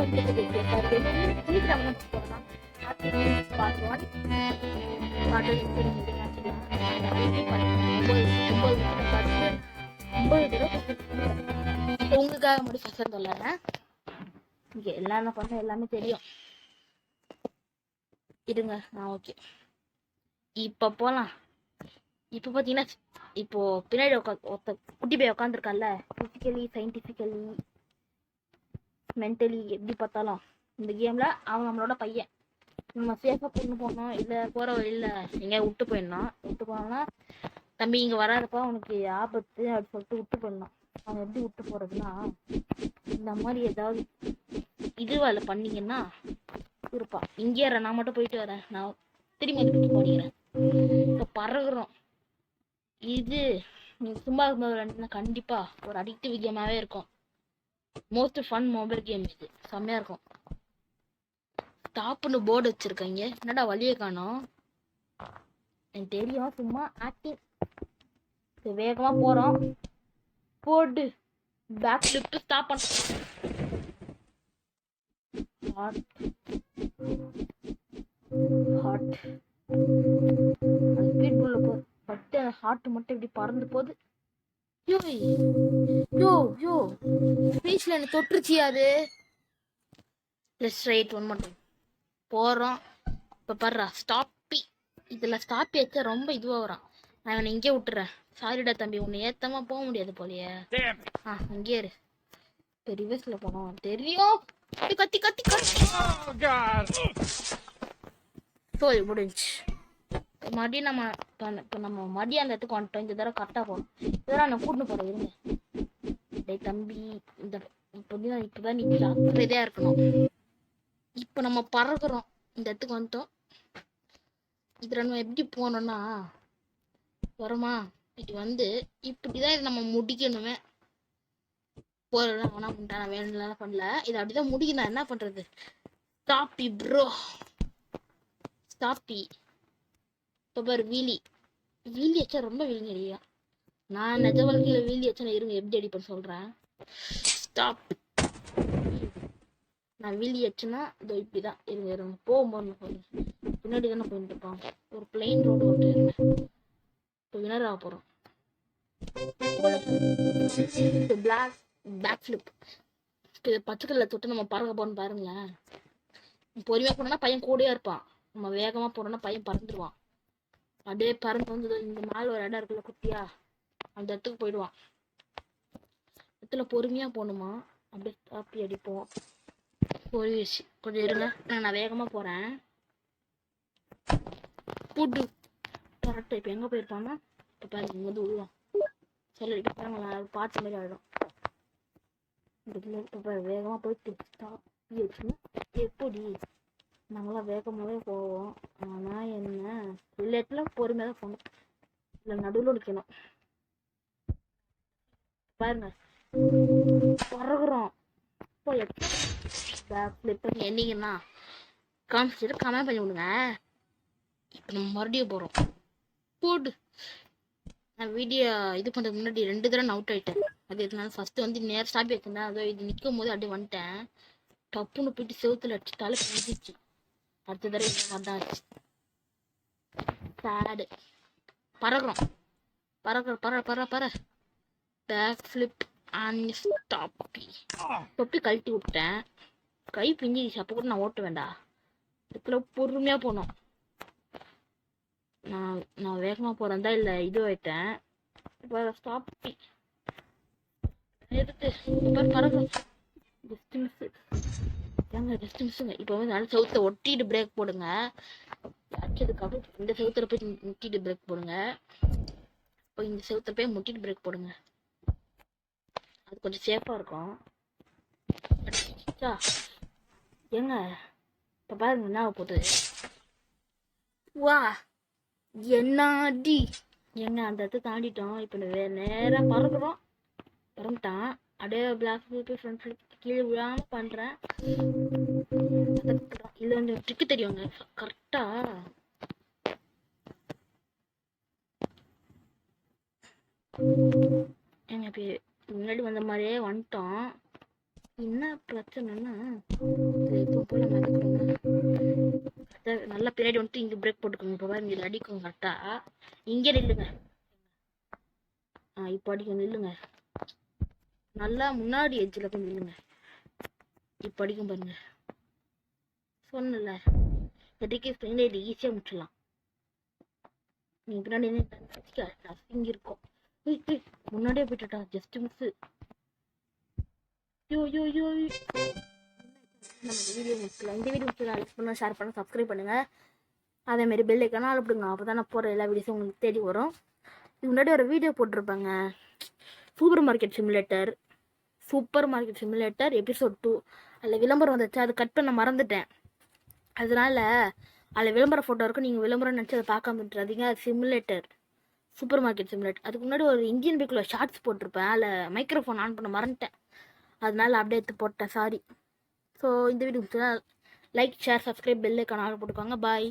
உங்களுக்காக மட்டும் ஃபர்ஸ்ட் சொல்லறேன். இங்க எல்லாமே பண்ண எல்லாமே தெரியும். இருங்க நான் ஓகே. இப்ப போலாம். இப்ப பாத்தீங்கன்னா இப்போ பின்னாடி ஒருத்த குட்டி போய் உட்காந்துருக்கான்ல, பிசிக்கலி சயின்டிபிக்கலி மென்டலி எப்படி பார்த்தாலும் இந்த கேம்ல அவன் நம்மளோட பையன். நம்ம சேஃபா கொண்டு போனோம், இல்ல போற வழியில எங்கேயா விட்டு போயிடணும். விட்டு போனோம்னா தம்பி இங்க வராதப்பா உனக்கு ஆபத்து அப்படின்னு சொல்லிட்டு விட்டு போயிடணும். அவன் எப்படி விட்டு போறதுன்னா, இந்த மாதிரி ஏதாவது இதுவால பண்ணீங்கன்னா இருப்பா. இங்கே நான் மட்டும் போயிட்டு வரேன், நான் திரும்பி வந்து போனீங்க. இப்ப பறகுறோம். இது நீங்க சும்மா இருக்கும்போது கண்டிப்பா ஒரு அடிக்டிவ் கேமாவே இருக்கும். மோஸ்ட் ஃபன் மொபைல் கேம் இது, செம்மையா இருக்கும். ஸ்டாப்னு போர்டு வச்சிருக்காங்க, என்னடா வழியை காணோம். எனக்கு தெரியும், சும்மா ஆக்டிவ். வேகமா போறோம், போர்டு பேக் ஃபிளிப் ஸ்டாப் பண்ண. ஹாட் ஸ்பீட் புல்ல போ, பட்டு ஹார்ட் மட்டும் இப்படி பறந்து போகுது. யோ யோ யோ ஸ்பீச்ல என்ன தொற்றுச்சு அது. லெட்ஸ் ரைட் ஒன் மட்டும் போறோம். இப்ப பாருடா ஸ்டாப்பி, இதுல ஸ்டாப்பி வச்சா ரொம்ப இதுவா வரான். நான் இவனை இங்கே விட்டுறேன். சாரிடா தம்பி, உன்னை ஏத்தமா போக முடியாது போலியே. இங்கே இரு. ரிவர்ஸ்ல போனோம் தெரியும். கத்தி கத்தி கத்தி சோய் முடிஞ்சு. மறுபடியும் நம்ம இப்போ நம்ம மறுபடியும் அந்த இடத்துக்கு வந்துட்டோம். இந்த தடவை கரெக்டாக போகணும். இதெல்லாம் நான் கூட்டின்னு போகிறேன், இருங்க. டே தம்பி, இந்த இப்போதான் நீ ஜாக்கிரதையா இருக்கணும். இப்போ நம்ம பறக்குறோம், இந்த இடத்துக்கு வந்துட்டோம். இதில் நம்ம எப்படி போனோம்னா வருமா, இது வந்து இப்படிதான் இது நம்ம முடிக்கணுமே. போறதெல்லாம் வேணா பண்ணிட்டேன், நான் வேணும்லாம் பண்ணல. இது அப்படிதான் முடிக்கணும். என்ன பண்றது? Stoppie bro, stoppie. இப்போ பாரு வீலி, வீலி வச்சா ரொம்ப வீலிங் அடியா. நான் நிஜ வாழ்க்கையில வீலி வச்சா இருங்க எப்படி அடிப்பேன்னு சொல்றேன். ஸ்டாப். நான் வீலி வச்சேன்னா இதோ இப்படிதான் இருங்க இருங்க போகும்போது பின்னாடி தானே போயிட்டு இருப்பான். ஒரு பிளைன் ரோடு விட்டு இருங்க. இப்போ வினர் ஆக போறோம். Black back flip. பச்சை கல்ல தொட்டு நம்ம பறக்க போறோம்னு பாருங்களேன். பொறுமையா போனோம்னா பையன் கூடயே இருப்பான். நம்ம வேகமா போனோம்னா பையன் பறந்துடுவான். அப்படியே பறந்து வந்து இந்த மேல ஒரு இடம் இருக்குல்ல குட்டியா, அந்த இடத்துக்கு போயிடுவான். இடத்துல பொறுமையா போகணுமா, அப்படியே காப்பி அடிப்போம். போயிடுச்சு. கொஞ்சம் இருங்க, நான் வேகமா போறேன். புட்டு கரெக்டா இப்ப எங்க போயிருப்பான்னா, இப்ப பாருங்க இங்க வந்து விழுவான். சரி பாருங்களா, பார்த்து மாதிரி ஆயிடும். இப்ப வேகமா போயிட்டு எப்படி நாங்களாம் வேகமாவே போவோம். ஆனா என்ன இல்ல பொறுமையா தான் போகணும், இல்ல நடுவில் நிக்கணும். பாருங்க பறகுறோம். என்னீங்கன்னா காமிச்சிட்டு கமெண்ட் பண்ணி விடுங்க. இப்ப நம்ம மறுபடியும் போறோம். போடு. நான் வீடியோ இது பண்றதுக்கு முன்னாடி 2 தடவை அவுட் ஆயிட்டேன். அது எதனால ஃபர்ஸ்ட் வந்து நேரம் ஸ்டாப் வச்சிருந்தேன். அதோ இது நிற்கும் போது அப்படியே வந்துட்டேன். டப்புன்னு போயிட்டு செவுத்துல அடிச்சு தலை பிடிச்சிச்சு. அடுத்த தடவை இந்த மாதிரி தான் ஆச்சு. சேடு. பறகுறோம் பறகுற பற பற பற பேக் ஃபிளிப் அண்ட் ஸ்டாப்பி. தொப்பி கழட்டி விட்டேன், கை பிஞ்சிடுச்சு. அப்போ கூட நான் ஓட்ட வேண்டாம், இதுக்குள்ள பொறுமையா போனோம். நான் வேகமா போறேன் தான் இல்ல இது ஆயிட்டேன். இப்போ ஸ்டாப்பி எதுக்கு பறகுறோம். இப்போ வந்து நல்ல செவுத்த ஒட்டிட்டு பிரேக் போடுங்க. அடிச்சதுக்கப்புறம் இந்த செவுத்துல போய் முட்டிட்டு பிரேக் போடுங்க. இப்போ இந்த செவுத்துல போய் முட்டிட்டு பிரேக் போடுங்க. அது கொஞ்சம் சேஃபா இருக்கும். ஏங்க இப்ப பாருங்க என்ன போகுது. வா என்னாடி ஏங்க அந்த இடத்த தாண்டிட்டோம். இப்போ நேரா பறக்குறோம். பறந்துட்டான். அப்படியே பிளாக் ஃப்ரண்ட் கீழே விழாம பண்றேன். இதுல வந்து ட்ரிக்கு தெரியுங்க கரெக்டா. எங்க முன்னாடி வந்த மாதிரியே வந்துட்டோம். என்ன பிரச்சனைன்னா இப்போ போல நடக்கிறோம்னா நல்லா பின்னாடி வந்துட்டு இங்கே பிரேக் போட்டுக்கோங்க. இப்போ பாருங்க இது அடிக்கும் கரெக்டாக. இங்கே நில்லுங்க. இப்போ அடிக்கும் நில்லுங்க. நல்லா முன்னாடி எட்ஜில் போய் நில்லுங்க. இப்போ அடிக்கும் பாருங்க. சொன்னல இது ஈஸியாக முடிச்சிடலாம். நீங்கள் பின்னாடி இங்கே இருக்கோம். முன்னாடியே போயிட்டா ஜஸ்ட் மிஸ். யோ யோ யோ நம்ம வீடியோ முடிச்சலாம். இந்த வீடியோ முடிச்சு லைக் பண்ணுங்க, ஷேர் பண்ணுங்க, சப்ஸ்கிரைப் பண்ணுங்க. அதேமாரி பெல் ஐக்கான அழுப்பிடுங்க. அப்போ தான் நான் போகிற எல்லா வீடியோஸும் உங்களுக்கு தேடி வரும். இது முன்னாடி ஒரு வீடியோ போட்டிருப்பாங்க, சூப்பர் மார்க்கெட் சிமுலேட்டர் எபிசோட் 2. அதில் விளம்பரம் வந்துச்சு, அது கட் பண்ண மறந்துட்டேன். அதனால அதில் விளம்பர ஃபோட்டோ இருக்கும். நீங்கள் விளம்பரம் நினச்சி அதை பார்க்காம விட்டுறாதீங்க. அது சூப்பர் மார்க்கெட் சிமுலேட்டர். அதுக்கு முன்னாடி ஒரு இந்தியன் பைக்கில் ஷார்ட்ஸ் போட்டிருப்பேன். அதில் மைக்ரோஃபோன் ஆன் பண்ண மறந்துட்டேன். அதனால அப்படியே எடுத்து போட்டேன், சாரி. ஸோ இந்த video like, share, subscribe, bell ஐக்கான ஆல் போட்டுக்கோங்க. பாய்.